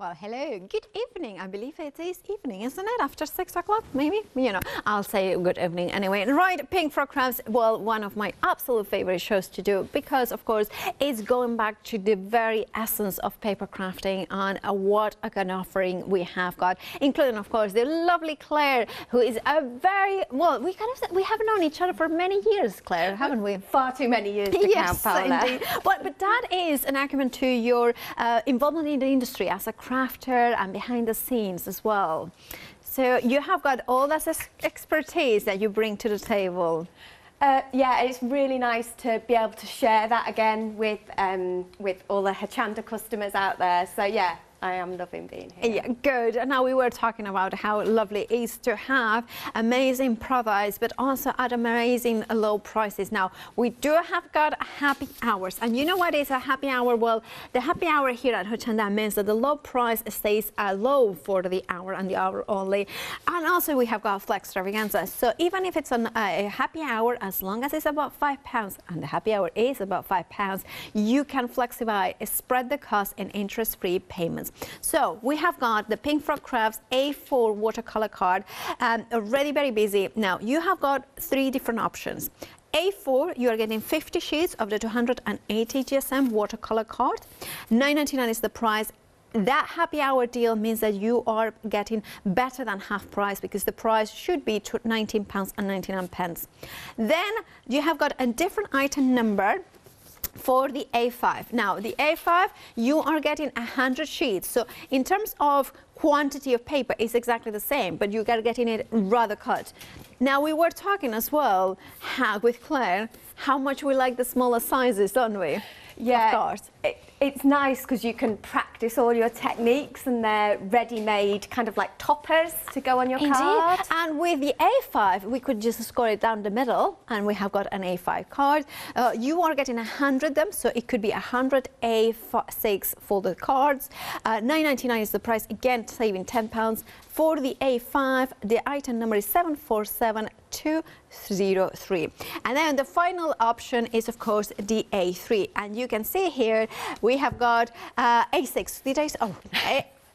Well, hello, good evening. I believe it is evening, isn't it? After 6 o'clock, maybe? You know, I'll say good evening anyway. Right, Pink Frog Crafts, well, one of my absolute favorite shows to do because, of course, it's going back to the very essence of paper crafting and what a kind of offering we have got, including, of course, the lovely Claire, who is a very, well, we have known each other for many years, Claire, haven't we? Far too many years to count, Paula. Indeed. But that is an acumen to your involvement in the industry as a crafter and behind the scenes as well. So you have got all that expertise that you bring to the table. Yeah, it's really nice to be able to share that again with all the Hochanda customers out there. So yeah, I am loving being here. Yeah, good. And now we were talking about how lovely it is to have amazing products, but also at amazing low prices. Now, we do have got happy hours. And you know what is a happy hour? Well, the happy hour here at Hochanda means that the low price stays low for the hour and the hour only. And also we have got flex extravaganza. So even if it's a happy hour, as long as it's about £5, and the happy hour is about £5, you can flexify, spread the cost in interest-free payments. So we have got the Pink Frog Crafts A4 watercolor card, already very busy. Now you have got 3 different options. A4, you are getting 50 sheets of the 280 GSM watercolor card. $9.99 is the price. That happy hour deal means that you are getting better than half price because the price should be £19.99. Then you have got a different item number for the A5. Now, the A5, you are getting 100 sheets. So in terms of quantity of paper, it's exactly the same, but you are getting it rather cut. Now, we were talking as well with Claire how much we like the smaller sizes, don't we? Yeah, of course. It's nice because you can practice all your techniques and they're ready-made kind of like toppers to go on your card. And with the A5, we could just score it down the middle and we have got an A5 card. You are getting 100 of them, so it could be 100 A6 folded cards. $9.99 is the price, again saving £10. For the A5, the item number is 747203. And then the final option is, of course, the A3. And you can see here, we have got A6. Did I say?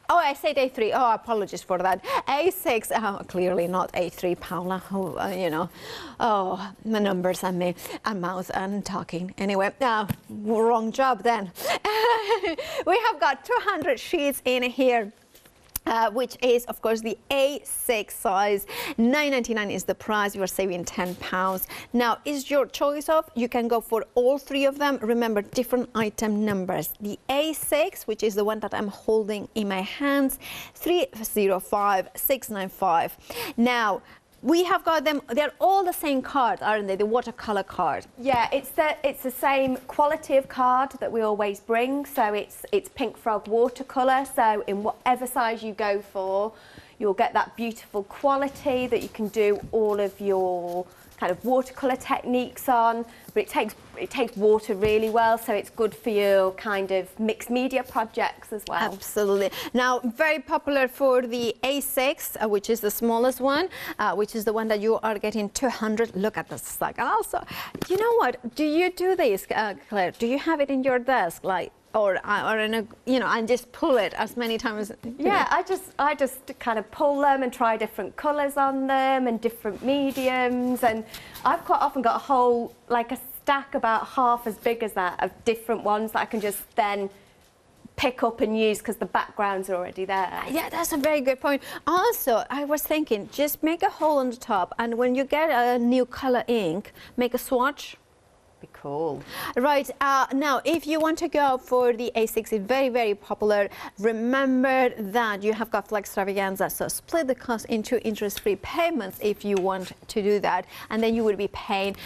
Oh, I said A3. Oh, apologies for that. A6, clearly not A3, Paula. Oh, you know, oh, my numbers and me, and mouth and talking. Anyway, wrong job then. We have got 200 sheets in here. Which is, of course, the A6 size. $9.99 is the price. You are saving £10. Now, is your choice of, you can go for all 3 of them. Remember, different item numbers. The A6, which is the one that I'm holding in my hands, 305695. Now, we have got them, they're all the same card, aren't they? The watercolor card. Yeah, it's the same quality of card that we always bring. So it's Pink Frog watercolor. So in whatever size you go for, you'll get that beautiful quality that you can do all of your kind of watercolor techniques on. But it takes water really well, so it's good for your kind of mixed media projects as well. Absolutely. Now, very popular for the A6, which is the smallest one, which is the one that you are getting 200. Look at this stack. And also, you know what? Do you do this, Claire? Do you have it in your desk, like? Or in a, you know, and just pull it as many times as you yeah, know. I just kind of pull them and try different colours on them and different mediums, and I've quite often got a whole, like a stack about half as big as that of different ones that I can just then pick up and use because the backgrounds are already there. Yeah, that's a very good point. Also, I was thinking, just make a hole on the top, and when you get a new color ink, make a swatch. Be cool. Right, now if you want to go for the A6, it's very, very popular. Remember that you have got flex extravaganza, so split the cost into interest-free payments if you want to do that, and then you would be paying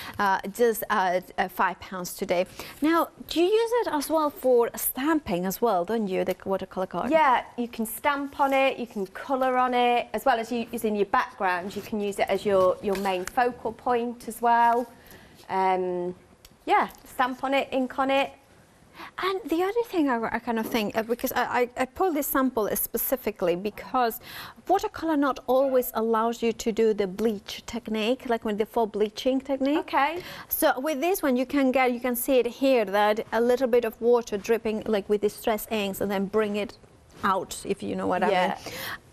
just £5 today. Now, do you use it as well for stamping as well, don't you, the watercolor card? Yeah, you can stamp on it, you can colour on it, as well as using your background. You can use it as your main focal point as well. Yeah, stamp on it, ink on it. And the other thing I kind of think, because I pulled this sample specifically because watercolor not always allows you to do the bleach technique, like with the full bleaching technique. Okay. So with this one, you can see it here, that a little bit of water dripping like with distress inks, and then bring it out, if you know what I mean.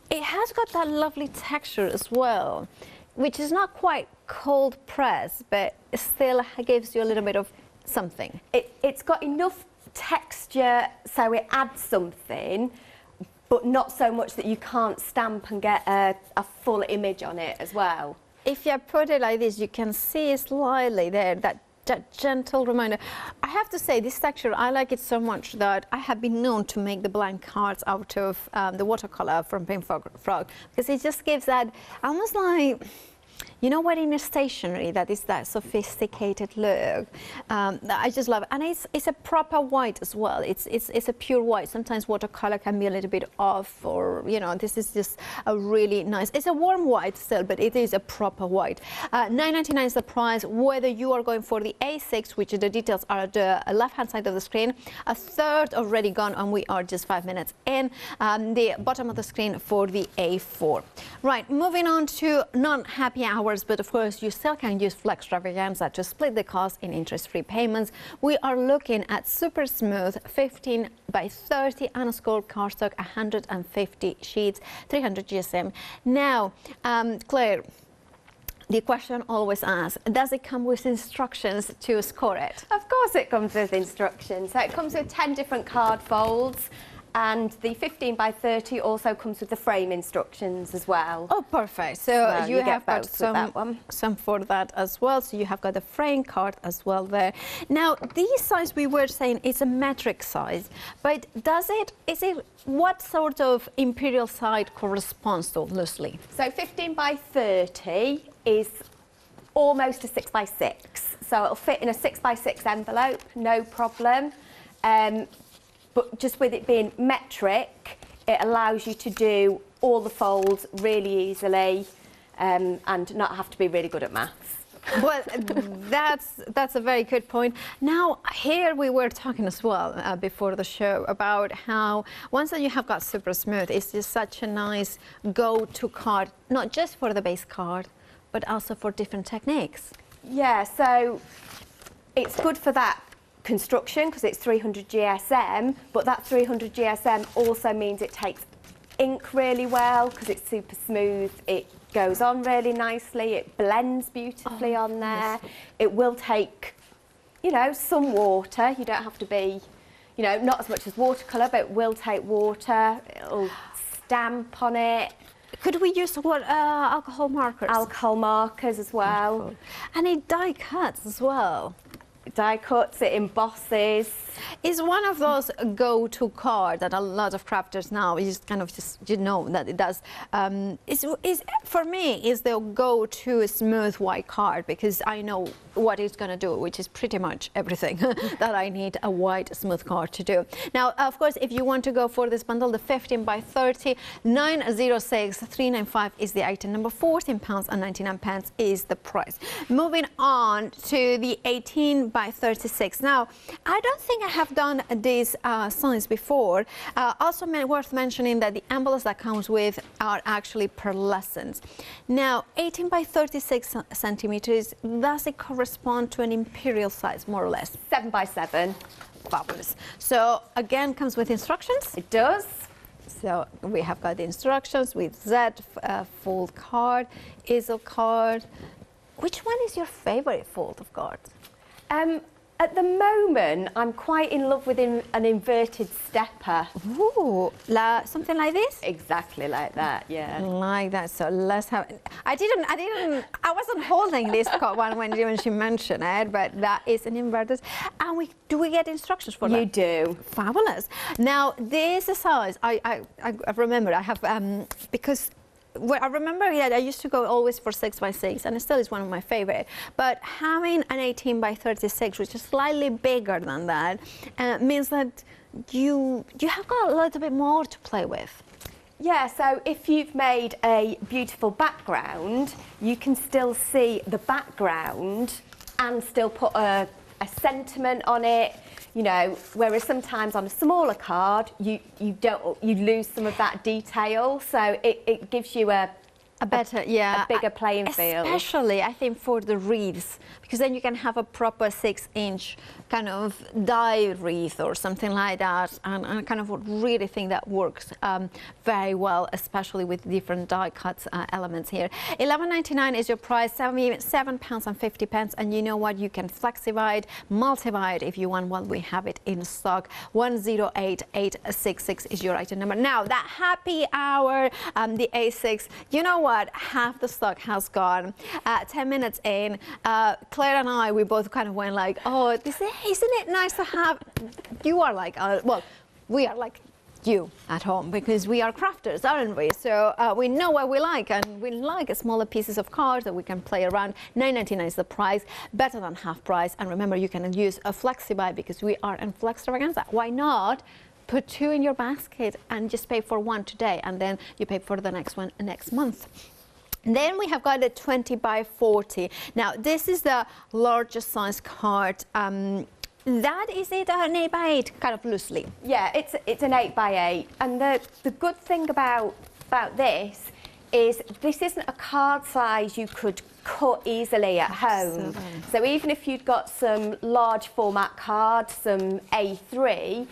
It has got that lovely texture as well, which is not quite cold press, but still gives you a little bit of something. It's got enough texture so it adds something, but not so much that you can't stamp and get a full image on it as well. If you put it like this, you can see slightly there that gentle reminder. I have to say, this texture, I like it so much that I have been known to make the blank cards out of the watercolor from Pink Frog, because it just gives that almost like, you know what, in a stationery, that is that sophisticated look. I just love it. And it's a proper white as well. It's a pure white. Sometimes watercolor can be a little bit off, or, you know, this is just a really nice, it's a warm white still, but it is a proper white. $9.99 is the price, whether you are going for the A6, which the details are at the left-hand side of the screen. A third already gone, and we are just 5 minutes in. The bottom of the screen for the A4. Right, moving on to non-happy hours, but of course you still can use Flex Extravaganza to split the cost in interest-free payments. We are looking at super smooth 15 by 30 unscored cardstock, 150 sheets, 300 GSM. Now, Claire, the question always asked, does it come with instructions to score it? Of course it comes with instructions. So it comes with 10 different card folds, and the 15 by 30 also comes with the frame instructions as well. Oh, perfect. So you have got some for that as well. So you have got the frame card as well there. Now, this size, we were saying, it's a metric size, but is it what sort of imperial size corresponds to loosely? So 15 by 30 is almost a 6 by 6. So it'll fit in a 6 by 6 envelope, no problem. But just with it being metric, it allows you to do all the folds really easily and not have to be really good at maths. Well, that's a very good point. Now, here we were talking as well before the show about how once that you have got super smooth, it's just such a nice go-to card, not just for the base card, but also for different techniques. Yeah, so it's good for that construction because it's 300 GSM, but that 300 GSM also means it takes ink really well because it's super smooth. It goes on really nicely. It blends beautifully on there. It will take, you know, some water. You don't have to be, you know, not as much as watercolour, but it will take water. It'll stamp on it. Could we use what alcohol markers? Alcohol markers as well. Wonderful. And it die cuts as well. Die cuts, it embosses. It's one of those go-to cards that a lot of crafters now you know that it does. For me, is the go-to smooth white card because I know what it's going to do, which is pretty much everything that I need a white smooth card to do. Now, of course, if you want to go for this bundle, the 15 by 30, 906,395 is the item number. £14.99 is the price. Moving on to the 18 by 36. Now, I don't think I have done this size before. Also worth mentioning that the envelopes that comes with are actually pearlescent. Now, 18 by 36 centimeters, does it correspond to an imperial size, more or less? 7 by 7. Fabulous. So, again, comes with instructions? It does. So, we have got the instructions with Z, fold card, easel card. Which one is your favorite fold of cards? At the moment, I'm quite in love with an inverted stepper. Ooh, something like this? Exactly like that, yeah. Like that. So let's have. I wasn't holding this one when she mentioned it, but that is an inverted. And do we get instructions for that? You do. Fabulous. Now this size, I remember I have because. Well, I remember that I used to go always for 6 by 6, and it still is one of my favorite. But having an 18 by 36, which is slightly bigger than that, means that you have got a little bit more to play with. Yeah, so if you've made a beautiful background, you can still see the background and still put a sentiment on it. You know, whereas sometimes on a smaller card, you lose some of that detail. So it gives you a a better, yeah, a bigger playing field. Especially, I think, for the wreaths, because then you can have a proper 6-inch kind of die wreath or something like that, and I kind of really think that works very well, especially with different die cuts elements here. £11.99 is your price, £7.50, and you know what? You can flexify it, multiply it if you want. Well, we have it in stock. 108866 is your item number. Now, that happy hour, the A6, you know what? Half the stock has gone. 10 minutes in, Claire and I, we both kind of went like, oh, isn't it nice to have? You are like, well, we are like you at home because we are crafters, aren't we? So we know what we like, and we like smaller pieces of cards that we can play around. £9.99 is the price, better than half price. And remember, you can use a flexi-buy because we are in Flextravaganza. Why not put 2 in your basket and just pay for 1 today, and then you pay for the next one next month. Then we have got the 20 by 40. Now, this is the largest size card. That is it, an 8 by 8, kind of loosely. Yeah, it's an 8 by 8, and the good thing about this is this isn't a card size you could cut easily at home. So even if you'd got some large format cards, some A3,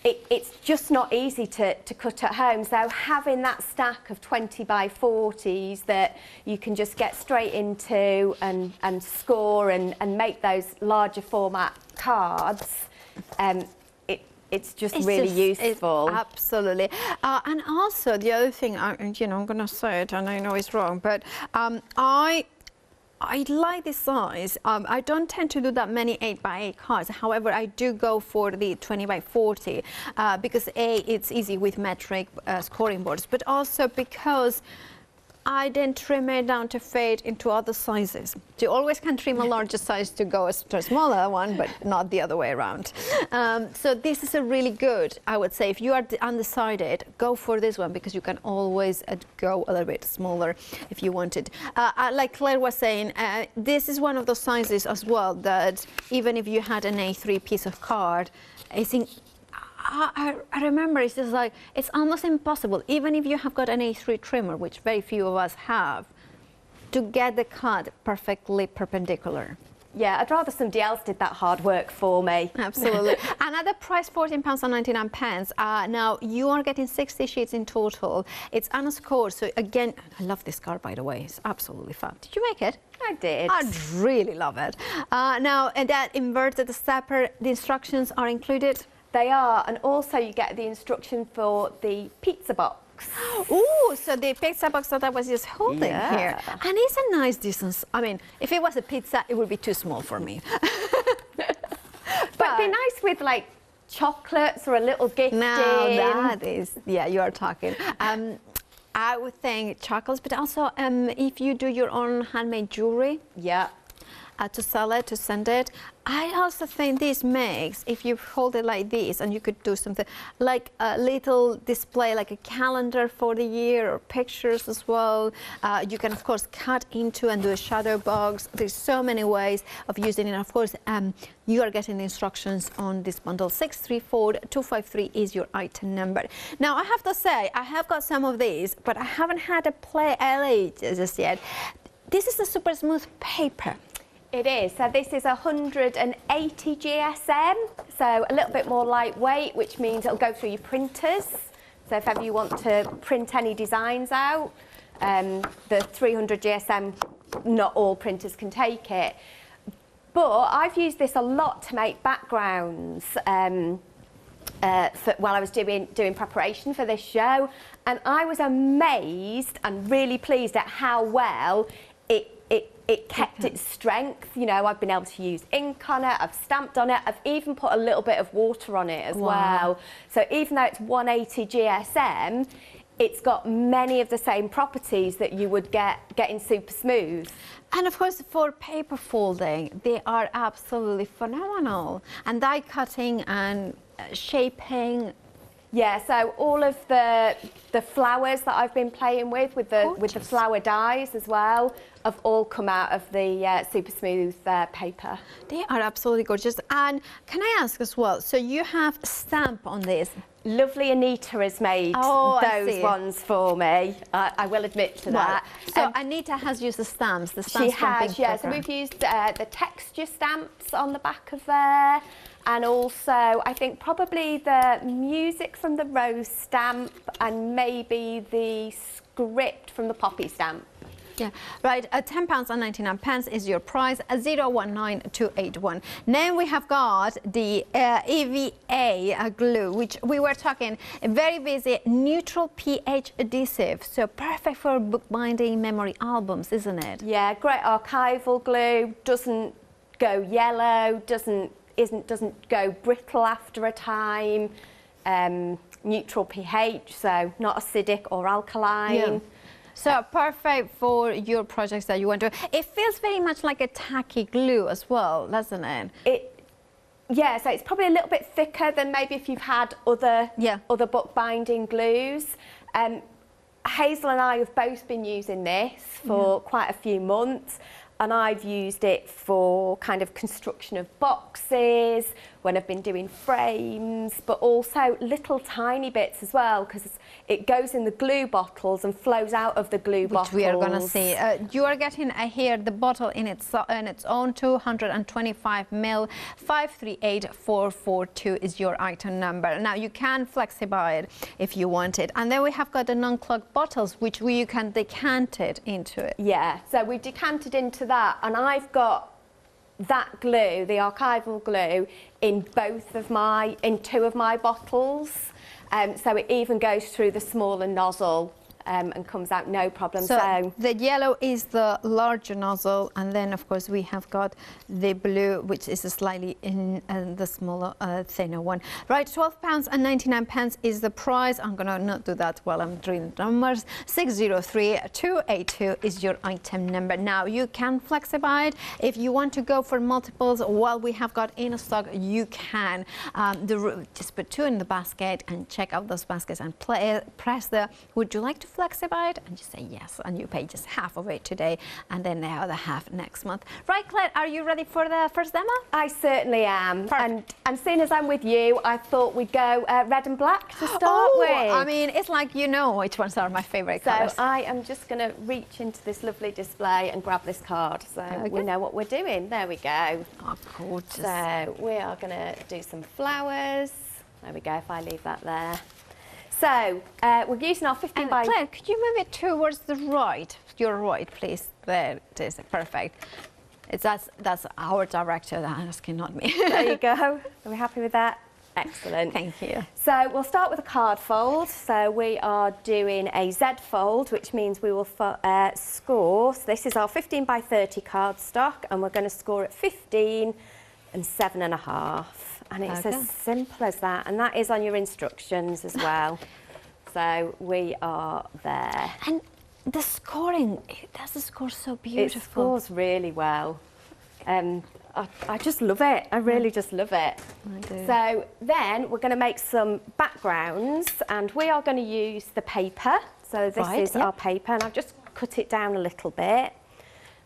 it's just not easy to cut at home. So having that stack of 20 by 40s that you can just get straight into and score and make those larger format cards, it's just really useful. Absolutely. And also the other thing, you know, I'm going to say it, and I know it's wrong, but I like this size. I don't tend to do that many 8 by 8 cards. However, I do go for the 20 by 40 because it's easy with metric scoring boards, but also because I then trim it down to fit into other sizes. You always can trim a larger size to go to a smaller one, but not the other way around. So this is a really good, I would say, if you are undecided, go for this one because you can always go a little bit smaller if you wanted. Like Claire was saying, this is one of those sizes as well that even if you had an A3 piece of card, I think I remember it's just like, it's almost impossible, even if you have got an A3 trimmer, which very few of us have, to get the cut perfectly perpendicular. Yeah, I'd rather somebody else did that hard work for me. Absolutely. Another price, £14.99. Now, you are getting 60 sheets in total. It's unscored, so again, I love this card, by the way. It's absolutely fun. Did you make it? I did. I really love it. Now, and that inverted stepper, the instructions are included? They are, and also you get the instruction for the pizza box. Ooh, so the pizza box that I was just holding here. And it's a nice distance. I mean, if it was a pizza, it would be too small for me. But it'd be nice with like chocolates or a little gift. Now that is, yeah, you are talking. I would think chocolates, but also if you do your own handmade jewelry. Yeah. To sell it, to send it. I also think this makes, if you hold it like this, and you could do something like a little display, like a calendar for the year, or pictures as well. You can, of course, cut into and do a shadow box. There's so many ways of using it. Of course, you are getting the instructions on this bundle. 634253 is your item number. Now, I have to say, I have got some of these, but I haven't had a play LA just yet. This is a super smooth paper. It is. So this is 180 GSM, so a little bit more lightweight, which means it'll go through your printers. So if ever you want to print any designs out, the 300 GSM, not all printers can take it. But I've used this a lot to make backgrounds while I was doing preparation for this show, and I was amazed and really pleased at how well it kept its strength. You know, I've been able to use ink on it, I've stamped on it, I've even put a little bit of water on it as well. So even though it's 180 GSM, it's got many of the same properties that you would get in Super Smooth. And of course, for paper folding, they are absolutely phenomenal. And die cutting and shaping, Yeah, so all of the flowers that I've been playing with the flower dyes as well, have all come out of the super smooth paper. They are absolutely gorgeous. And can I ask as well, so you have a stamp on this? Lovely Anita has made those ones for me. I will admit to that. So Anita has used the stamps. She has, yeah. So we've used the texture stamps on the back of there. And also, I think probably the music from the rose stamp and maybe the script from the poppy stamp. Yeah, right. £10 and 99 pence is your price. 019281. Then we have got the EVA glue, which we were talking. Very busy, neutral pH adhesive, so perfect for bookbinding memory albums, isn't it? Yeah, great archival glue. Doesn't go yellow. Doesn't go brittle after a time. Neutral pH, so not acidic or alkaline. Yeah. So perfect for your projects that you want to. It feels very much like a tacky glue as well, doesn't it? Yeah, so it's probably a little bit thicker than maybe if you've had other bookbinding glues. Hazel and I have both been using this for quite a few months, and I've used it for kind of construction of boxes, when I've been doing frames, but also little tiny bits as well, because it goes in the glue bottles and flows out of the glue bottles. Which we are going to see. You are getting here the bottle in its own 225 ml. 538442 is your item number. Now you can flexibide it if you want it. And then we have got the non-clog bottles, which you can decant it into it. Yeah, so we decanted into that, and I've got that glue, the archival glue, in two of my bottles. So it even goes through the smaller nozzle and comes out no problem. So the yellow is the larger nozzle, and then of course we have got the blue, which is a slightly in the smaller, thinner one. Right, £12 and 99 pence is the price. I'm gonna not do that while I'm doing the numbers. 603282 is your item number. Now you can flexibide if you want to go for multiples. While we have got in stock, you can just put two in the basket and check out those baskets and press the would you like to flexibide, and just say yes, and you pay just half of it today and then the other half next month. Right, Claire, are you ready for the first demo? I certainly am. And seeing as I'm with you, I thought we'd go red and black to start with. I mean, it's like you know which ones are my favourite colours. So I am just going to reach into this lovely display and grab this card, so we know what we're doing. There we go. Oh, gorgeous. So we are going to do some flowers. There we go, if I leave that there. So we're using our 15 by... Claire, could you move it towards the right? Your right, please. There it is. Perfect. That's our director that asking, not me. There you go. Are we happy with that? Excellent. Thank you. So we'll start with a card fold. So we are doing a Z fold, which means we will score. So this is our 15 by 30 card stock, and we're going to score at 15 and 7.5. And it's as simple as that, and that is on your instructions as well. So we are there. And the scoring, it does score so beautiful. It scores really well. I just love it. I really just love it. I do. So then we're going to make some backgrounds, and we are going to use the paper. So this is our paper, and I've just cut it down a little bit.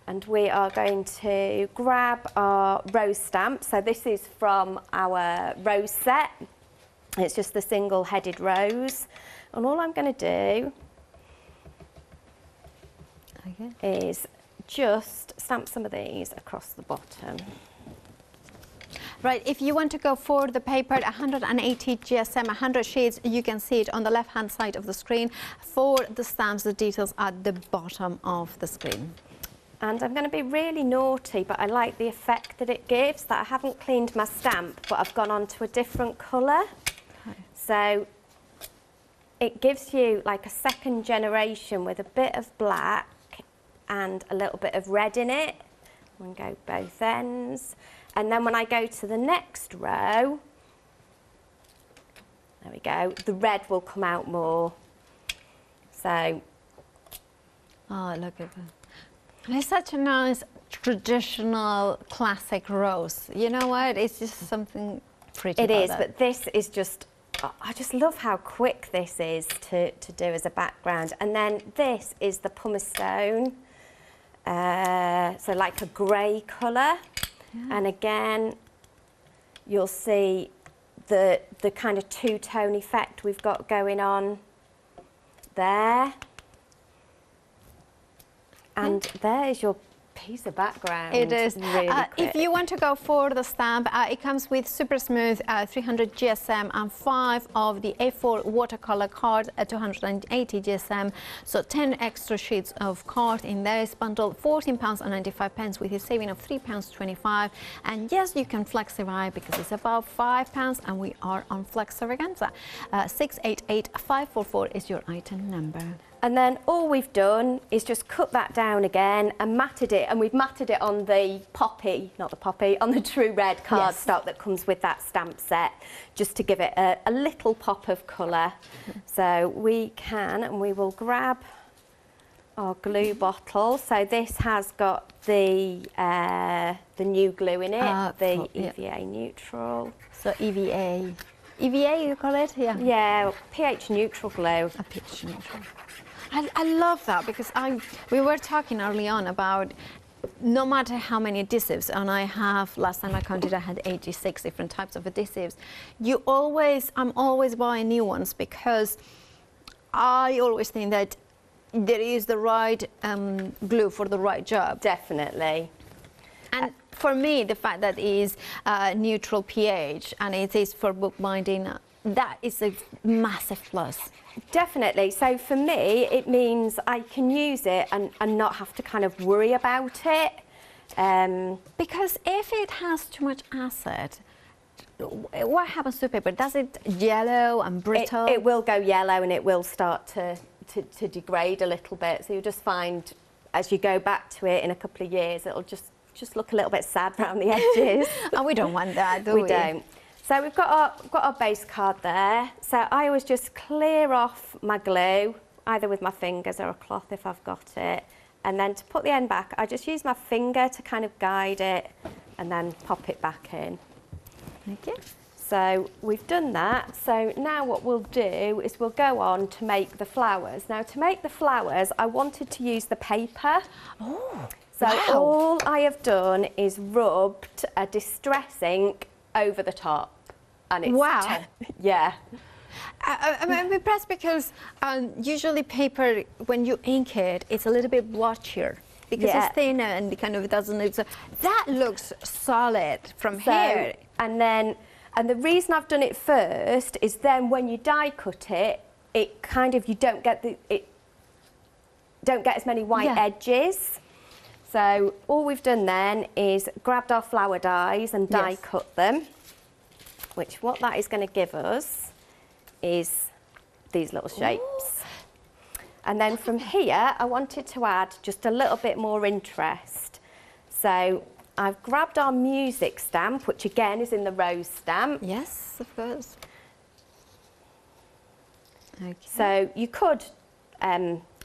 And we are going to grab our rose stamp. So this is from our rose set. It's just the single-headed rose. And all I'm going to do is just stamp some of these across the bottom. Right, if you want to go for the paper, 180 GSM, 100 sheets, you can see it on the left-hand side of the screen. For the stamps, the details are at the bottom of the screen. And I'm going to be really naughty, but I like the effect that it gives, that I haven't cleaned my stamp, but I've gone on to a different colour. Okay. So it gives you like a second generation with a bit of black and a little bit of red in it. I'm going to go both ends. And then when I go to the next row, there we go, the red will come out more. So. Oh, look at that. And it's such a nice, traditional, classic rose. You know what? It's just something pretty. It is, but this is just I just love how quick this is to do as a background. And then this is the pumice stone, so like a grey colour. Yeah. And again, you'll see the kind of two-tone effect we've got going on there. And there's your piece of background. It is. Really if you want to go for the stamp, it comes with super smooth 300 GSM and 5 of the A4 watercolor cards at 280 GSM. So 10 extra sheets of card in this bundle, £14.95 with a saving of £3.25. And yes, you can flexify because it's about £5 and we are on Flextravaganza. 688544 is your item number. And then all we've done is just cut that down again and matted it, and we've matted it on the poppy, not the poppy, on the True Red cardstock that comes with that stamp set, just to give it a little pop of colour. So we can, and we will grab our glue bottle. So this has got the new glue in it, the EVA neutral. So EVA you call it? Yeah. Yeah, pH neutral glue. A pH neutral. I love that because we were talking early on about no matter how many adhesives, and I have, last time I counted, I had 86 different types of adhesives. I'm always buying new ones because I always think that there is the right glue for the right job. Definitely. And for me, the fact that it is neutral pH and it is for bookbinding, that is a massive plus. Definitely. So for me, it means I can use it and not have to kind of worry about it. Because if it has too much acid, what happens to paper? Does it yellow and brittle? It will go yellow and it will start to degrade a little bit. So you'll just find, as you go back to it in a couple of years, it'll just look a little bit sad around the edges. And we don't want that, do we? We don't. So we've got our base card there. So I always just clear off my glue, either with my fingers or a cloth if I've got it. And then to put the end back, I just use my finger to kind of guide it and then pop it back in. Okay. So we've done that. So now what we'll do is we'll go on to make the flowers. Now to make the flowers, I wanted to use the paper. Oh, so wow. All I have done is rubbed a distress ink over the top. And it's wow. Yeah. I'm impressed because usually paper, when you ink it, it's a little bit blotchier because it's thinner and it kind of doesn't look so. That looks solid from here. And the reason I've done it first is then when you die cut it, it kind of, you don't get as many white edges. So all we've done then is grabbed our flower dies and die cut them, which what that is going to give us is these little shapes. Ooh. And then from here, I wanted to add just a little bit more interest. So I've grabbed our music stamp, which again is in the rose stamp. Yes, of course. Okay. So you could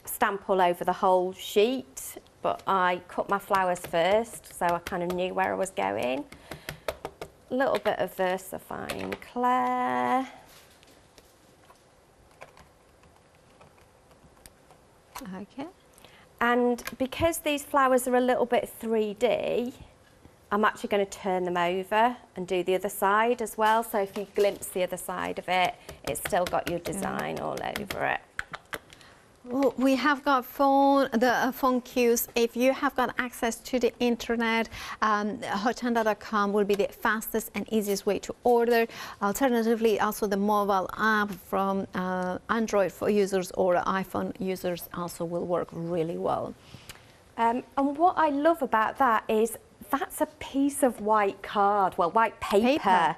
stamp all over the whole sheet, but I cut my flowers first, so I kind of knew where I was going. A little bit of VersaFine Clair. Okay. And because these flowers are a little bit 3D, I'm actually going to turn them over and do the other side as well. So if you glimpse the other side of it, it's still got your design all over it. Well, we have got phone queues. If you have got access to the internet, Hochanda.com will be the fastest and easiest way to order. Alternatively, also the mobile app from Android for users or iPhone users also will work really well. And what I love about that is that's a piece of white card, well, white paper.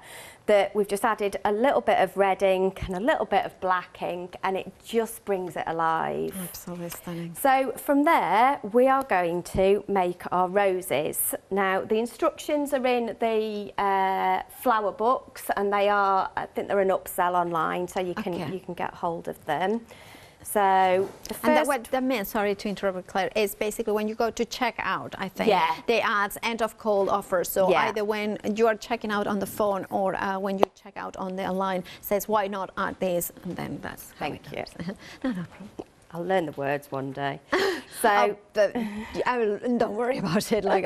That we've just added a little bit of red ink and a little bit of black ink, and it just brings it alive. Absolutely stunning. So from there, we are going to make our roses. Now, the instructions are in the flower books, and they are, I think they're an upsell online, so you can get hold of them. So the first... And what that means, sorry to interrupt, Claire, is basically when you go to check out, I think, Yeah. they add end of call offers. So Yeah. either when you are checking out on the phone or when you check out on the online, says why not add this, and then that's how Thank it you. happens. No problem. I'll learn the words one day. So Don't worry about it. Like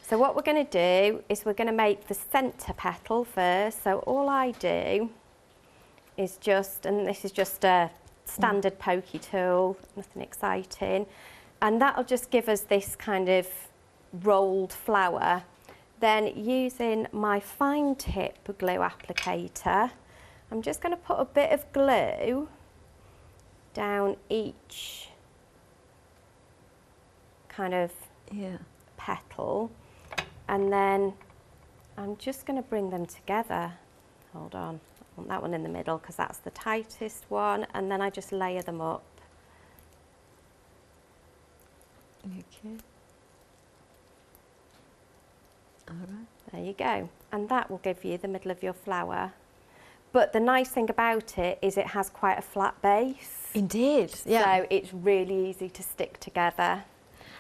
So what we're going to do is we're going to make the centre petal first. So all I do is just, and this is just a standard pokey tool, nothing exciting, and that'll just give us this kind of rolled flower. Then using my fine tip glue applicator, I'm just going to put a bit of glue down each kind of petal, and then I'm just going to bring them together. Hold on, I want that one in the middle because that's the tightest one, and then I just layer them up. Okay. All right. There you go, and that will give you the middle of your flower. But the nice thing about it is it has quite a flat base. Indeed, yeah. So it's really easy to stick together.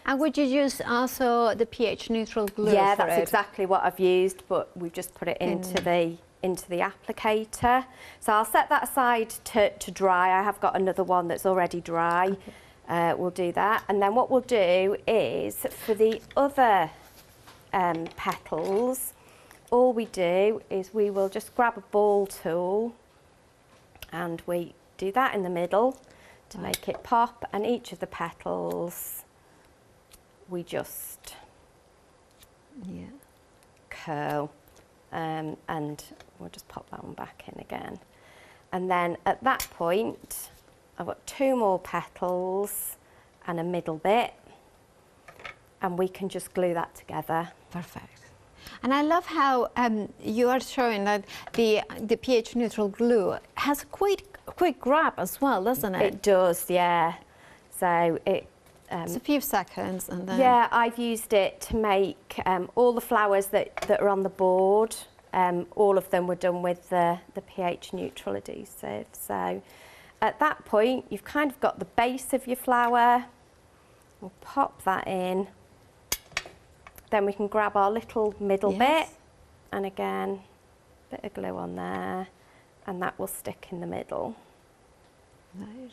And would you use also the pH neutral glue? Yeah, for that's it? exactly what I've used, but we've just put it into the applicator. So I'll set that aside to dry. I have got another one that's already dry. Okay. We'll do that. And then what we'll do is for the other petals, all we do is we will just grab a ball tool and we do that in the middle to make it pop, and each of the petals we just curl, and we'll just pop that one back in again. And then at that point I've got 2 more petals and a middle bit, and we can just glue that together. Perfect. And I love how you are showing that the pH neutral glue has quite quick grab as well, doesn't it? It does, yeah. So it's a few seconds and then... Yeah, I've used it to make all the flowers that are on the board. All of them were done with the pH neutral adhesive. So at that point, you've kind of got the base of your flower. We'll pop that in. Then we can grab our little middle bit, and again, a bit of glue on there, and that will stick in the middle. Right.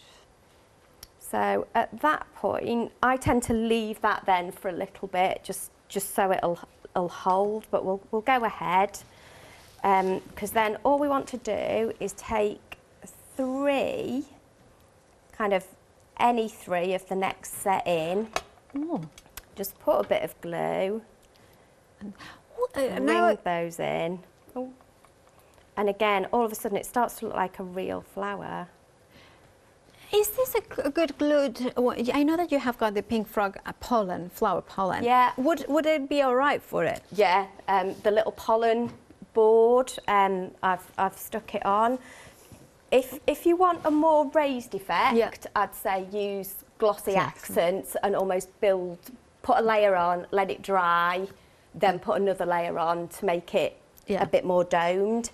So at that point, I tend to leave that then for a little bit, just so it'll hold, but we'll go ahead, because then all we want to do is take 3, kind of any 3 of the next set in. Ooh. Just put a bit of glue, ring those in. Oh. And again, all of a sudden it starts to look like a real flower. Is this a good glue? I know that you have got the pink frog pollen, flower pollen. Yeah. Would it be all right for it? Yeah, the little pollen board, I've stuck it on. If you want a more raised effect, I'd say use glossy accents and almost put a layer on, let it dry, then put another layer on to make it a bit more domed.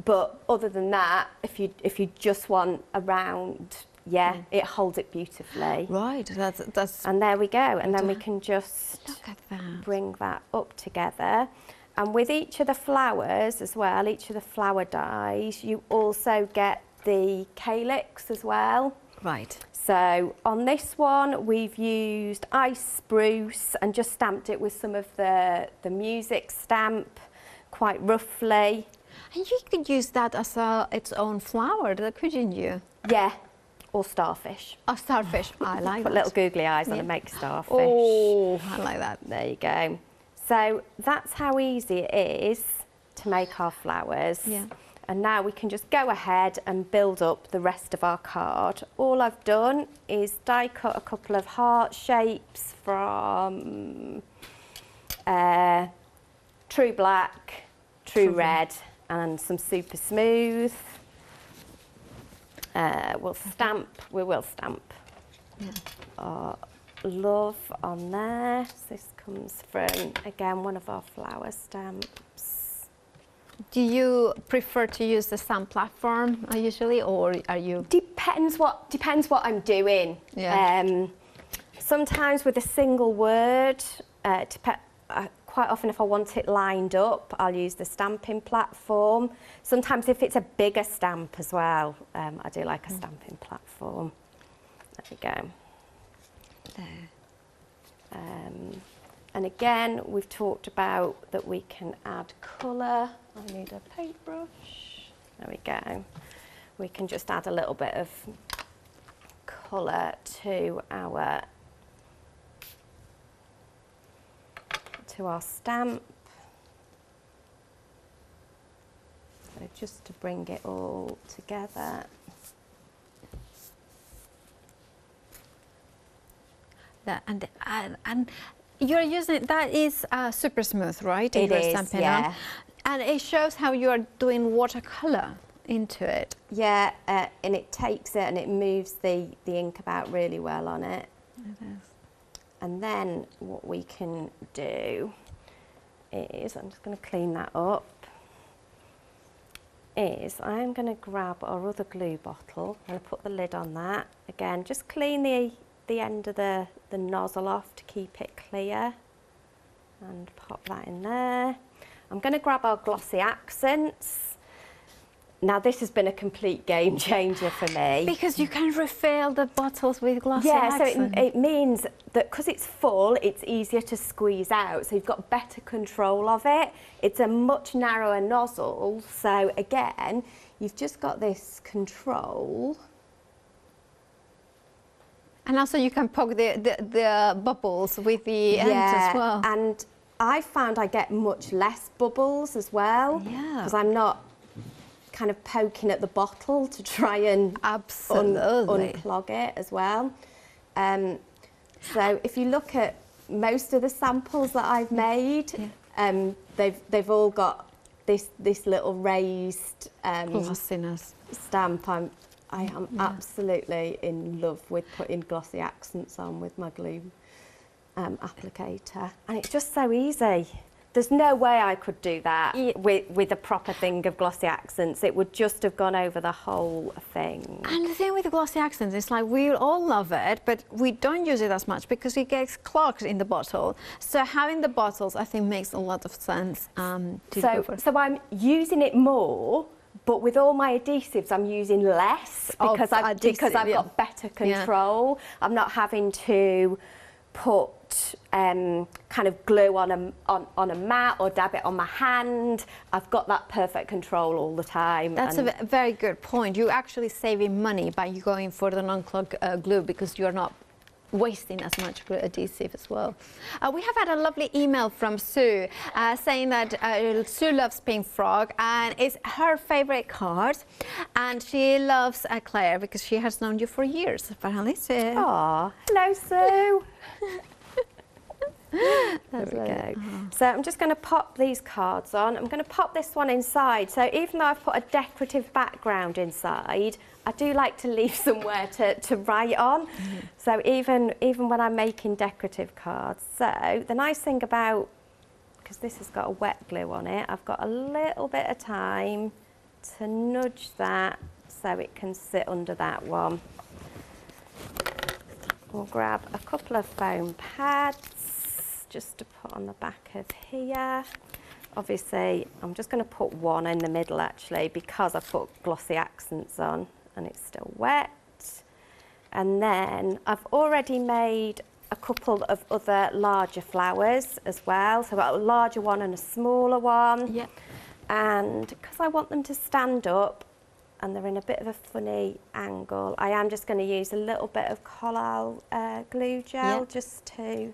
But other than that, if you just want a round, it holds it beautifully. Right, that's. And there we go. And then we can just look at that. Bring that up together. And with each of the flowers as well, each of the flower dies, you also get the calyx as well. Right. So on this one, we've used ice spruce and just stamped it with some of the music stamp quite roughly. And you could use that as its own flower, couldn't you? Yeah, or starfish. Oh, starfish. I like Put that. little googly eyes on and make starfish. Oh, I like that. There you go. So that's how easy it is to make our flowers. Yeah. And now we can just go ahead and build up the rest of our card. All I've done is die cut a couple of heart shapes from True Black, True Red, and some Super Smooth. We will stamp our love on there. So this comes from, again, one of our flower stamps. Do you prefer to use the stamp platform usually, or are you? Depends what I'm doing. Yeah. Sometimes with a single word, quite often if I want it lined up, I'll use the stamping platform. Sometimes if it's a bigger stamp as well, I do like a stamping platform. There we go. There. And again, we've talked about that we can add colour. I need a paintbrush. There we go. We can just add a little bit of colour to our stamp. So just to bring it all together. That, and you're using that is super smooth, right? It is, yeah. And it shows how you are doing watercolor into it. Yeah, and it takes it and it moves the ink about really well on it. It is. And then what we can do is, I'm just going to clean that up, is I'm going to grab our other glue bottle and put the lid on that. Again, just clean the end of the nozzle off to keep it clear and pop that in there. I'm going to grab our glossy accents. Now this has been a complete game changer for me. Because you can refill the bottles with glossy accents. So it means that because it's full, it's easier to squeeze out. So you've got better control of it. It's a much narrower nozzle. So again, you've just got this control. And also you can poke the bubbles with the ends as well. And I found I get much less bubbles as well. Yeah. Because I'm not kind of poking at the bottle to try and unclog it as well. So if you look at most of the samples that I've made, they've all got this little raised glossiness stamp. I am absolutely in love with putting glossy accents on with my glue applicator, and it's just so easy. There's no way I could do that with a proper thing of glossy accents. It would just have gone over the whole thing. And the thing with the glossy accents is like we all love it, but we don't use it as much because it gets clogged in the bottle. So having the bottles, I think, makes a lot of sense. So I'm using it more, but with all my adhesives, I'm using less because I've got better control. I'm not having to put kind of glue on a mat or dab it on my hand. I've got that perfect control all the time. That's a very good point. You're actually saving money by going for the non-clog glue because you're not wasting as much glue adhesive as well. We have had a lovely email from Sue saying that Sue loves Pink Frog and it's her favorite card, and she loves Claire because she has known you for years, apparently. Sue. Aw, hello Sue. There we go. So I'm just going to pop these cards on. I'm going to pop this one inside. So even though I've put a decorative background inside, I do like to leave somewhere to write on. So even when I'm making decorative cards. So the nice thing about, because this has got a wet glue on it, I've got a little bit of time to nudge that so it can sit under that one. We'll grab a couple of foam pads just to put on the back of here. Obviously, I'm just going to put one in the middle actually because I put glossy accents on and it's still wet. And then I've already made a couple of other larger flowers as well. So I've got a larger one and a smaller one. Yeah. And because I want them to stand up and they're in a bit of a funny angle, I am just going to use a little bit of Collal glue gel just to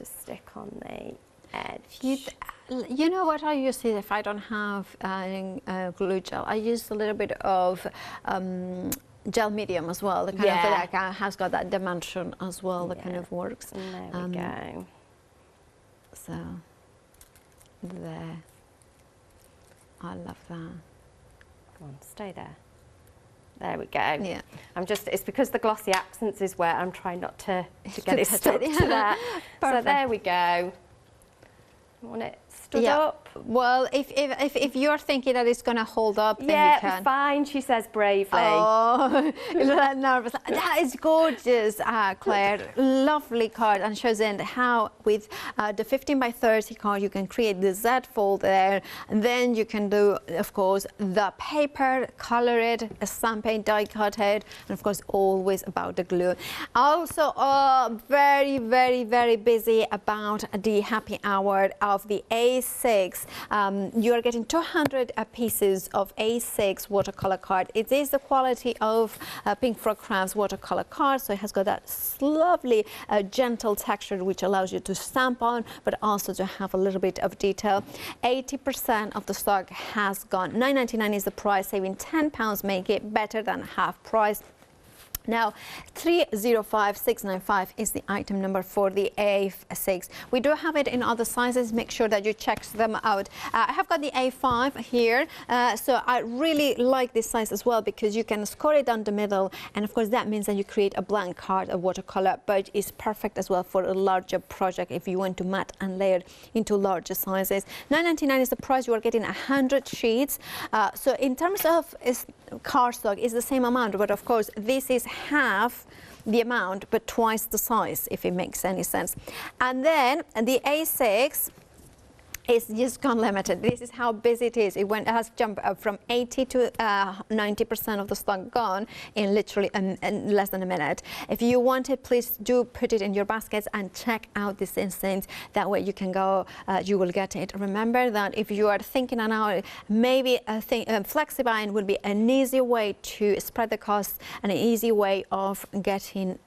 stick on the edge. You know what I use if I don't have glue gel? I use a little bit of gel medium as well. The kind of like has got that dimension as well. That kind of works. And there we go. So there, I love that. Come on, stay there. There we go. Yeah. It's because the glossy accents is where I'm trying not to get it stuck to that. So there we go. Want it stood up? Well, if you're thinking that it's going to hold up, then yeah, you can. it's fine, she says bravely. Oh, you're that nervous. That is gorgeous, Claire. Lovely card, and shows in how with the 15 by 30 card you can create the Z fold there, and then you can do, of course, the paper, color it, stamp it, die cut it, and of course always about the glue. Also, very, very, very busy about the happy hour of the A6. You are getting 200 pieces of A6 watercolor card. It is the quality of Pink Frog Crafts watercolor card, so it has got that lovely gentle texture which allows you to stamp on, but also to have a little bit of detail. 80% of the stock has gone. $9.99 is the price, saving £10, make it better than half price. Now, 305695 is the item number for the A6. We do have it in other sizes. Make sure that you check them out. I have got the A5 here, so I really like this size as well because you can score it down the middle, and of course that means that you create a blank card of watercolor, but it's perfect as well for a larger project if you want to mat and layer into larger sizes. $9.99 is the price. You are getting 100 sheets. So in terms of cardstock, it's the same amount, but of course this is half the amount but twice the size, if it makes any sense. And then the A6 is just gone limited. This is how busy it is. It has jumped up from 80 to 90% of the stock gone in literally less than a minute. If you want it, please do put it in your baskets and check out this instance. That way you can go, you will get it. Remember that if you are thinking now, maybe FlexiBuying would be an easy way to spread the costs and an easy way of getting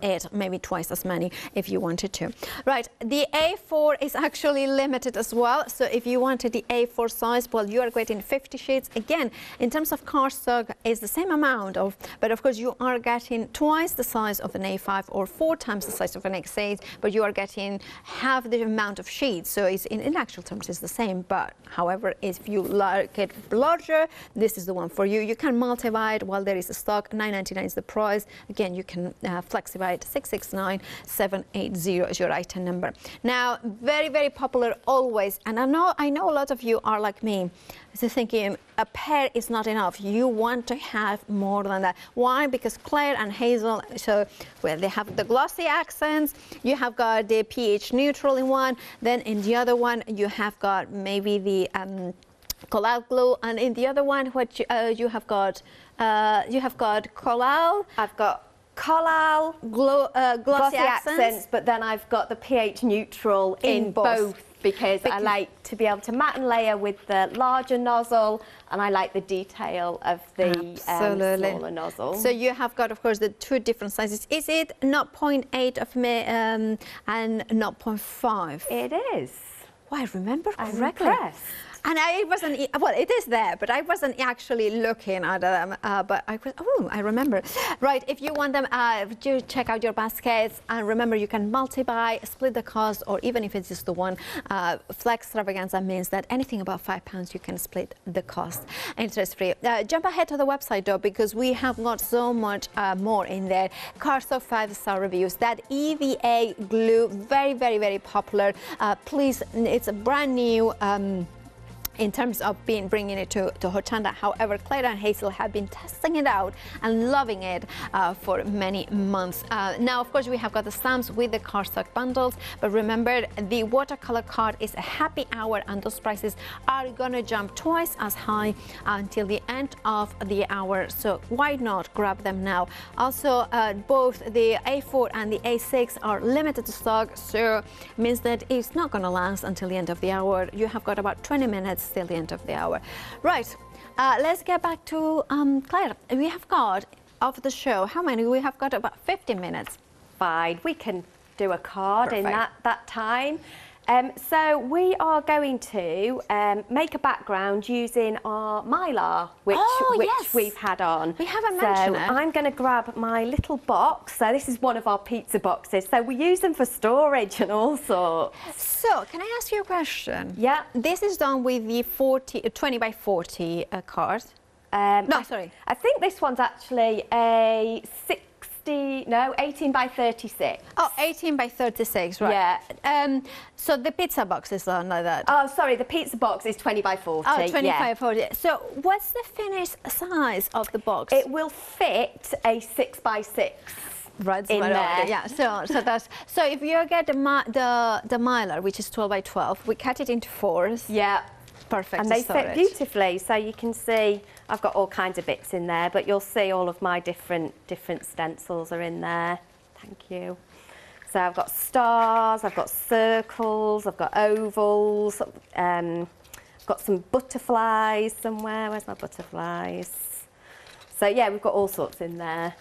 it, maybe twice as many if you wanted to. Right, the A4 is actually limited as well. So if you wanted the A4 size, well, you are getting 50 sheets. Again, in terms of cardstock, it's the same amount of, but of course you are getting twice the size of an A5 or 4 times the size of an A6, but you are getting half the amount of sheets. So it's in actual terms it's the same, but however, if you like it larger, this is the one for you. You can multi-buy it while there is a stock. $9.99 is the price. Again, you can FlexiBuy it. 669780 is your item number. Now, very, very popular always. And I know a lot of you are like me, so thinking a pair is not enough. You want to have more than that. Why? Because Claire and Hazel, so well, they have the glossy accents. You have got the pH neutral in one. Then in the other one, you have got maybe the collal glue, and in the other one, what you have got? You have got collal. I've got collal, glossy accents, but then I've got the pH neutral in both. Because I like to be able to mat and layer with the larger nozzle, and I like the detail of the smaller nozzle. So you have got, of course, the two different sizes. Is it 0.8 of and 0.5? It is. Well, I remember correctly. I'm impressed. And I wasn't, well, it is there, but I wasn't actually looking at them, but I remember. Right, if you want them, do check out your baskets, and remember you can multi-buy, split the cost, or even if it's just the one. Flex extravaganza means that anything above £5 you can split the cost interest-free. Jump ahead to the website though, because we have got so much more in there. Cardstock 5-star reviews. That EVA glue, very, very, very popular. Please, it's a brand new in terms of bringing it to Hochanda. However, Claire and Hazel have been testing it out and loving it for many months. Now, of course, we have got the stamps with the cardstock bundles, but remember, the watercolor card is a happy hour, and those prices are gonna jump twice as high until the end of the hour. So why not grab them now? Also, both the A4 and the A6 are limited to stock, so it means that it's not gonna last until the end of the hour. You have got about 20 minutes till the end of the hour. Right, let's get back to Claire. We have got, of the show, how many? We have got about 50 minutes. Fine, we can do a card. Perfect. In that time. So we are going to make a background using our Mylar, which yes, we've had on. We haven't mentioned it. I'm going to grab my little box. So this is one of our pizza boxes. So we use them for storage and all sorts. So can I ask you a question? Yeah. This is done with the 20 by 40 card. No, sorry. I think this one's actually a 18 by 36. Oh, 18 by 36, right. Yeah. So the pizza box is on like that. Oh, sorry, the pizza box is 20 by 40. Oh, 20 yeah. by 40. So what's the finished size of the box? It will fit a 6 by 6. Right, in there. Yeah, so that's if you get the miler, which is 12 by 12, we cut it into 4s. Yeah. Perfect. And they fit beautifully, so you can see I've got all kinds of bits in there, but you'll see all of my different stencils are in there. Thank you. So I've got stars, I've got circles, I've got ovals, I've got some butterflies somewhere. Where's my butterflies? So yeah, we've got all sorts in there.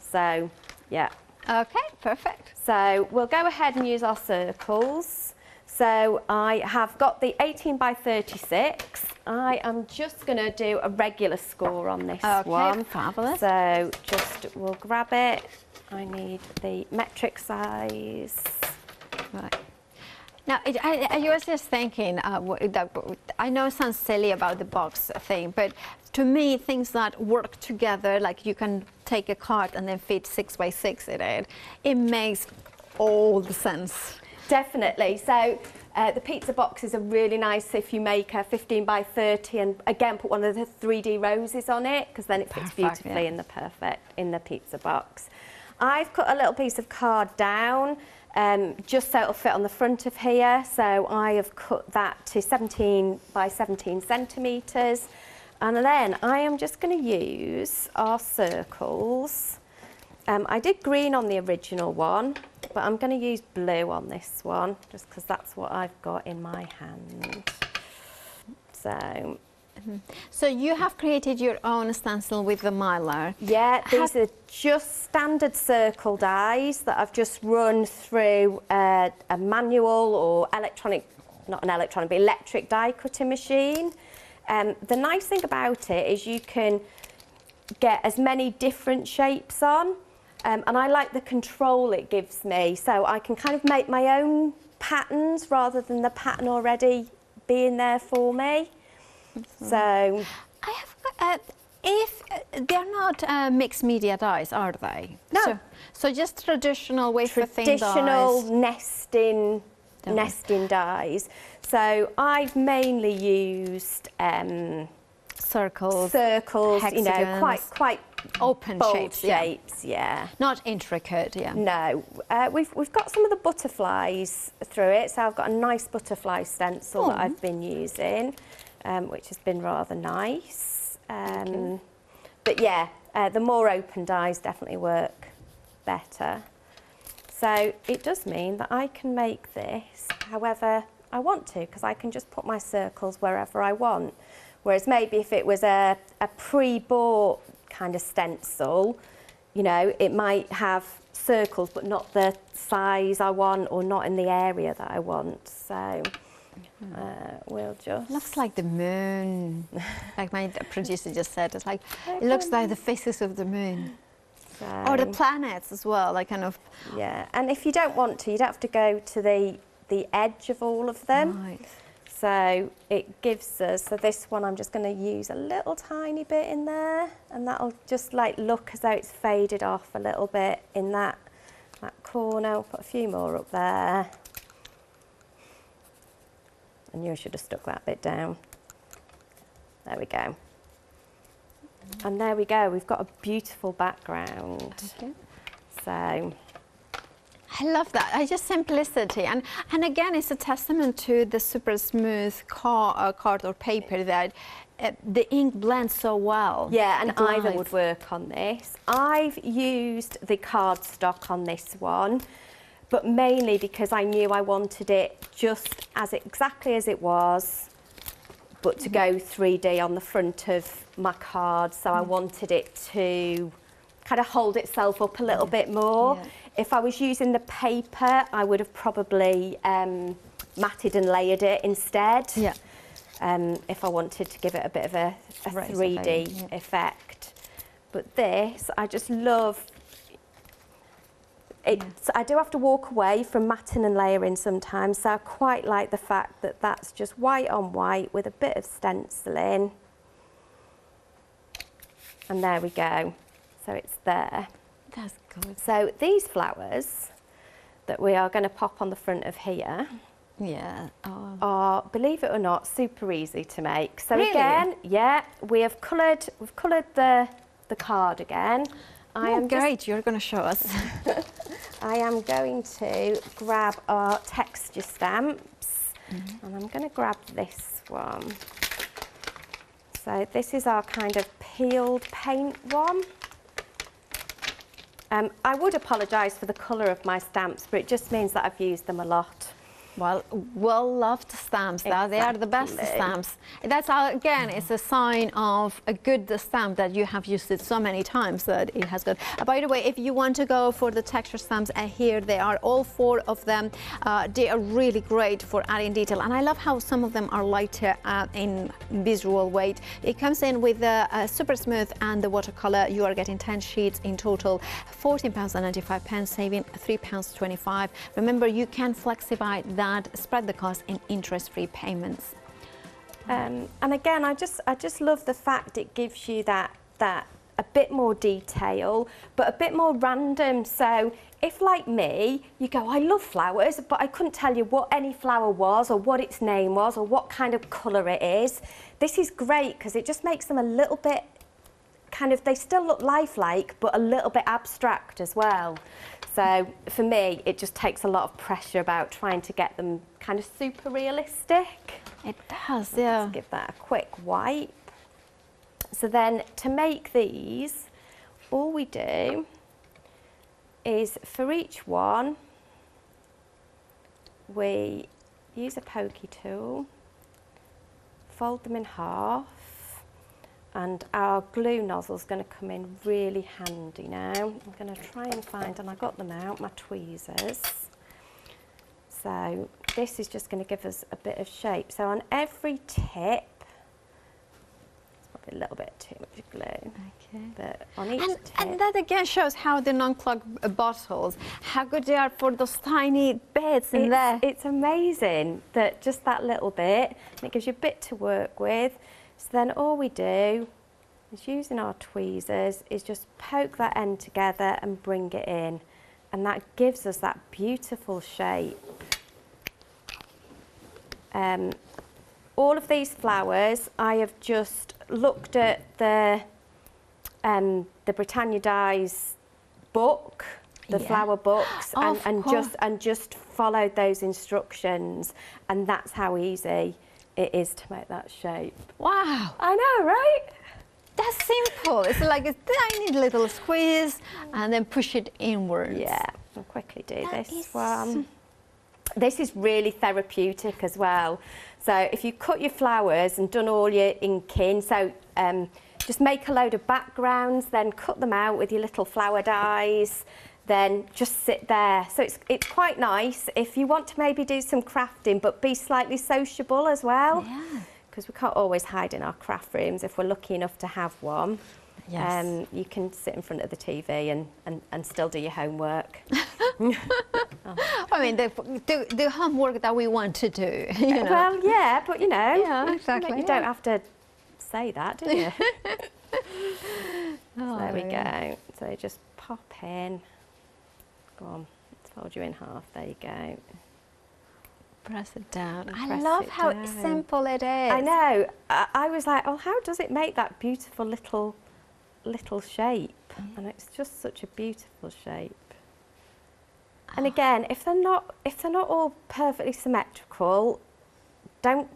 So yeah. Okay, perfect. So we'll go ahead and use our circles. So I have got the 18 by 36. I am just going to do a regular score on this one. Fabulous. So we'll grab it. I need the metric size. Right. Now, I was just thinking, that I know it sounds silly about the box thing, but to me, things that work together, like you can take a card and then fit 6 by 6 in it, it makes all the sense. Definitely. So the pizza boxes are really nice if you make a 15 by 30 and again put one of the 3D roses on it, because then it fits beautifully in the pizza box. I've cut a little piece of card down just so it'll fit on the front of here. So I have cut that to 17 by 17 centimetres. And then I am just going to use our circles. I did green on the original one, but I'm going to use blue on this one, just because that's what I've got in my hand. So you have created your own stencil with the mylar. Yeah, these are just standard circle dies that I've just run through a manual or electric die cutting machine. The nice thing about it is you can get as many different shapes on, and I like the control it gives me, so I can kind of make my own patterns rather than the pattern already being there for me. So I have if they're not mixed media dies, are they? No. So just traditional wafer thin dies. Traditional nesting dies. So I've mainly used circles, hexagons, you know, quite open shapes, yeah. Not intricate, yeah. No, we've got some of the butterflies through it, so I've got a nice butterfly stencil that I've been using, which has been rather nice. But yeah, the more open dies definitely work better. So it does mean that I can make this however I want to, because I can just put my circles wherever I want. Whereas maybe if it was a pre-bought kind of stencil, you know, it might have circles but not the size I want or not in the area that I want. So we'll just... Looks like the moon. Like my producer just said, it's like, it looks like the faces of the moon. So, or the planets as well, like kind of... Yeah, and if you don't want to, you don't have to go to the edge of all of them. Right. So it gives us, so this one I'm just going to use a little tiny bit in there, and that'll just like look as though it's faded off a little bit in that corner. I'll put a few more up there. And you should have stuck that bit down. There we go. And there we go, we've got a beautiful background. Okay. So I love that. I just simplicity, and again, it's a testament to the super smooth card or paper that the ink blends so well. Yeah, and either would work on this. I've used the cardstock on this one, but mainly because I knew I wanted it just exactly as it was, but to go 3D on the front of my card, so I wanted it to kind of hold itself up a little bit more. Yeah. If I was using the paper, I would have probably matted and layered it instead. Yeah. If I wanted to give it a bit of a 3D effect. But this, I just love it. So I do have to walk away from matting and layering sometimes, so I quite like the fact that that's just white on white with a bit of stenciling. And there we go. So it's there. That's good. So these flowers that we are going to pop on the front of here Yeah. are, believe it or not, super easy to make. So Really? again, yeah, we've coloured the card again. Great, you're going to show us. I am going to grab our texture stamps, and I'm going to grab this one. So this is our kind of peeled paint one. I would apologise for the colour of my stamps, but it just means that I've used them a lot. Well, well-loved stamps. Exactly. They are the best stamps. That's again, it's a sign of a good stamp that you have used it so many times that it has got. By the way, if you want to go for the texture stamps, here they are, all 4 of them. They are really great for adding detail, and I love how some of them are lighter in visual weight. It comes in with the super smooth and the watercolor. You are getting 10 sheets in total, £14.95, saving £3.25. Remember, you can flexify that, spread the cost in interest-free payments. And again, I just love the fact it gives you that a bit more detail, but a bit more random. So if, like me, you go, I love flowers, but I couldn't tell you what any flower was or what its name was or what kind of colour it is, this is great because it just makes them a little bit kind of, they still look lifelike, but a little bit abstract as well. So for me, it just takes a lot of pressure about trying to get them kind of super realistic. It does, yeah. Let's give that a quick wipe. So then to make these, all we do is for each one, we use a pokey tool, fold them in half, and our glue nozzle is going to come in really handy now. I'm going to try and find, and I got them out, my tweezers. So this is just going to give us a bit of shape. So on every tip, it's probably a little bit too much glue. Okay. But on each tip. And that again shows how the non-clog bottles, how good they are for those tiny bits in there. It's amazing that just that little bit, and it gives you a bit to work with. So then all we do is, using our tweezers, is just poke that end together and bring it in. And that gives us that beautiful shape. All of these flowers, I have just looked at the Britannia Dyes book, the flower books, and just followed those instructions. And that's how easy it is to make that shape. Wow. I know, right? That's simple. It's like a tiny little squeeze and then push it inwards. Yeah, I'll quickly do this one. This is really therapeutic as well. So if you cut your flowers and done all your inking, so just make a load of backgrounds, then cut them out with your little flower dies, then just sit there. So it's quite nice if you want to maybe do some crafting, but be slightly sociable as well. Yeah. Because we can't always hide in our craft rooms if we're lucky enough to have one. Yes. You can sit in front of the TV and still do your homework. I mean, the homework that we want to do. You know? Well, yeah, but you know, yeah, exactly. You don't have to say that, do you? So there we go. So just pop in. Go on, let's fold you in half. There you go. Press it down. I love how simple it is. I know. I was like, oh, how does it make that beautiful little shape? And it's just such a beautiful shape. And again, if they're not all perfectly symmetrical, don't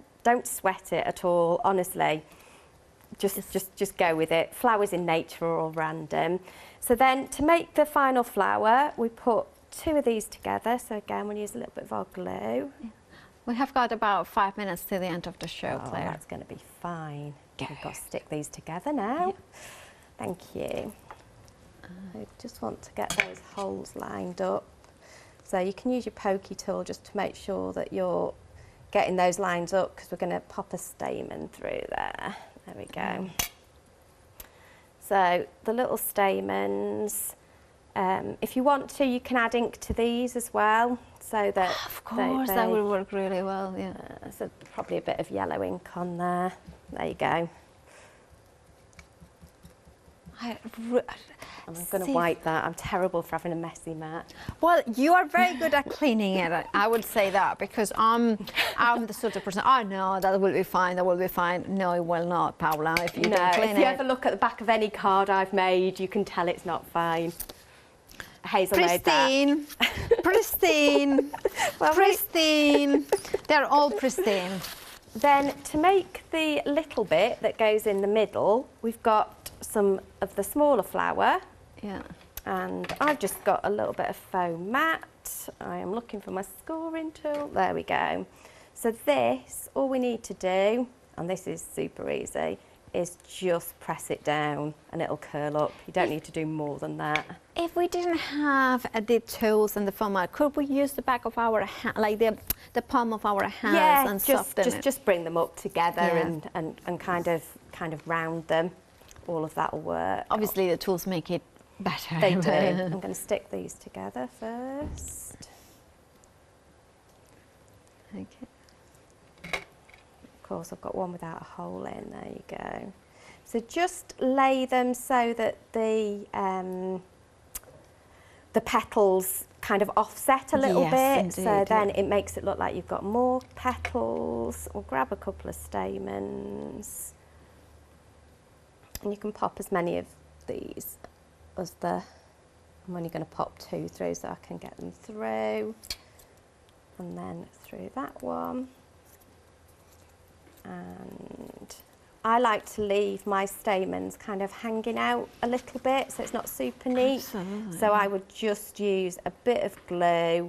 sweat it at all. Honestly, just go with it. Flowers in nature are all random. So then, to make the final flower, we put 2 of these together. So again, we'll use a little bit of our glue. Yeah. We have got about 5 minutes to the end of the show, Claire. That's going to be fine. We've got to stick these together now. Yeah. Thank you. I just want to get those holes lined up. So you can use your pokey tool just to make sure that you're getting those lines up, because we're going to pop a stamen through there. There we go. So the little stamens, if you want to, you can add ink to these as well, so that of course that will work really well. Yeah. So probably a bit of yellow ink on there. There you go. I'm going to wipe that. I'm terrible for having a messy mat. Well, you are very good at cleaning it. I would say that because I'm the sort of person. Oh no, that will be fine. That will be fine. No, it will not, Paula. If you don't clean it. If you ever look at the back of any card I've made, you can tell it's not fine. Hazel made that. Pristine, Well, pristine. They're all pristine. Then to make the little bit that goes in the middle, we've got some of the smaller flour. Yeah. And I've just got a little bit of foam mat. I am looking for my scoring tool. There we go. So this, all we need to do, and this is super easy, is just press it down and it'll curl up. You don't need to do more than that. If we didn't have the tools and the foam mat, could we use the back of our hand, like the palm of our hands, and soften it? Just bring them up together and kind of round them. All of that will work. Obviously, the tools make it better. They do. I'm going to stick these together first. Okay. Of course, I've got one without a hole in. There you go. So just lay them so that the petals kind of offset a little bit. Indeed, so then it makes it look like you've got more petals. We'll grab a couple of stamens. And you can pop as many of these as I'm only going to pop 2 through so I can get them through. And then through that one. And I like to leave my stamens kind of hanging out a little bit so it's not super neat. Absolutely. So I would just use a bit of glue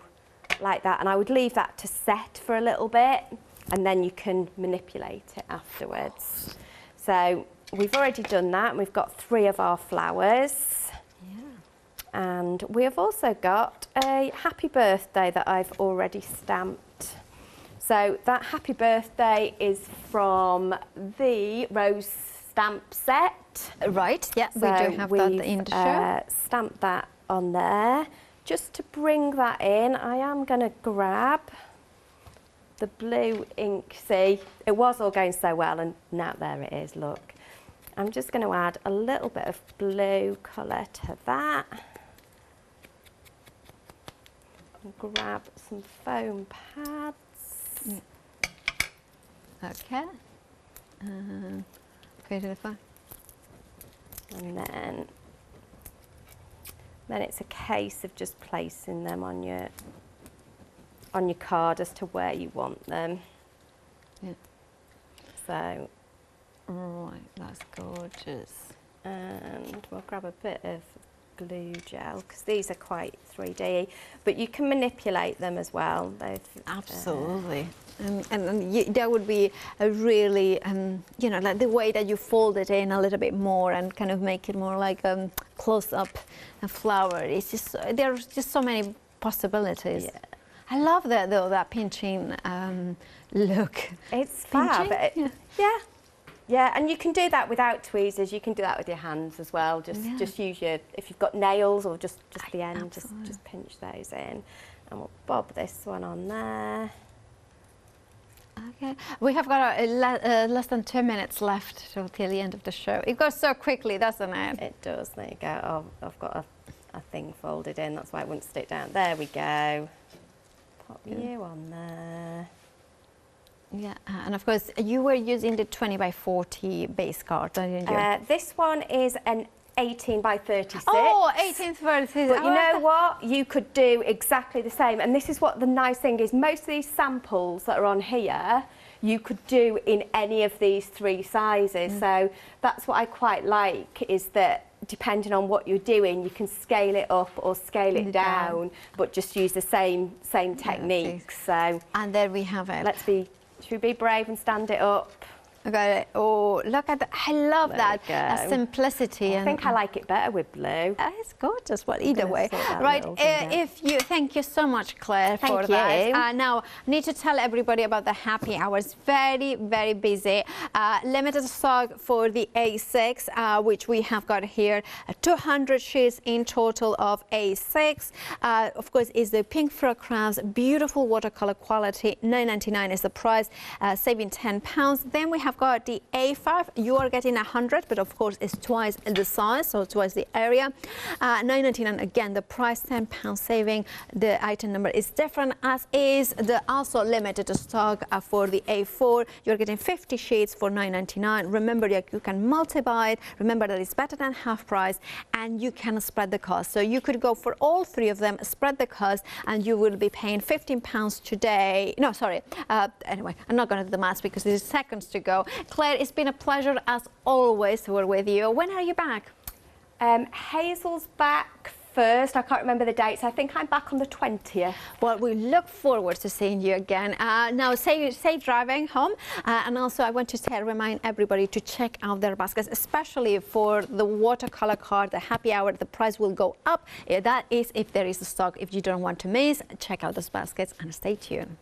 like that, and I would leave that to set for a little bit and then you can manipulate it afterwards. So we've already done that. We've got 3 of our flowers. Yeah. And we have also got a happy birthday that I've already stamped. So that happy birthday is from the rose stamp set. Right, yeah, So we do have that in the show. Stamped that on there. Just to bring that in, I am going to grab the blue ink. See, it was all going so well and now there it is, look. I'm just going to add a little bit of blue colour to that. And grab some foam pads. Okay. Okay to the fire. And then it's a case of just placing them on your card as to where you want them. Yeah. So, right, that's gorgeous. And we'll grab a bit of glue gel because these are quite 3D, but you can manipulate them as well. Absolutely. And that would be a really, you know, like the way that you fold it in a little bit more and kind of make it more like a close-up flower. It's just, there's just so many possibilities. Yeah. I love that though, that pinching look. It's fab. Yeah, and you can do that without tweezers. You can do that with your hands as well. Just use your, if you've got nails or just the end, just pinch those in. And we'll bob this one on there. Okay, we have got less than 2 minutes left till the end of the show. It goes so quickly, doesn't it? It does. There you go. Oh, I've got a thing folded in. That's why it wouldn't stick down. There we go. Pop you on there. Yeah, and of course you were using the 20 by 40 base card, didn't you? This one is an 18 by 36. Oh, 18 by 36. But you know what? You could do exactly the same. And this is what the nice thing is. Most of these samples that are on here, you could do in any of these 3 sizes. So that's what I quite like, is that depending on what you're doing, you can scale it up or scale it down, but just use the same techniques. So, and there we have it. Should we be brave and stand it up? Okay. Oh, look at that. I love that simplicity. I think I like it better with blue. It's gorgeous. Well, either way. Right. Thank you so much, Claire, for that. Now, I need to tell everybody about the happy hours. Very, very busy. Limited stock for the A6, which we have got here. 200 sheets in total of A6. Of course, is the Pink Frog Crafts, beautiful watercolor quality. $9.99 is the price, saving £10. Then we have have got the A5, you are getting 100, but of course it's twice the size, so twice the area. 9.99 again, the price £10 saving. The item number is different, as is the also limited stock for the A4. You're getting 50 sheets for £9.99. Remember, you can multiply it. Remember that it's better than half price, and you can spread the cost. So you could go for all three of them, spread the cost, and you will be paying £15 today. No, sorry. Anyway, I'm not going to do the maths because there's seconds to go. Claire, it's been a pleasure as always to work with you. When are you back? Hazel's back first. I can't remember the dates. I think I'm back on the 20th. Well, we look forward to seeing you again. Now, safe driving home. And also, I want to remind everybody to check out their baskets, especially for the watercolor card, the happy hour. The price will go up. That is if there is a stock. If you don't want to miss, check out those baskets and stay tuned.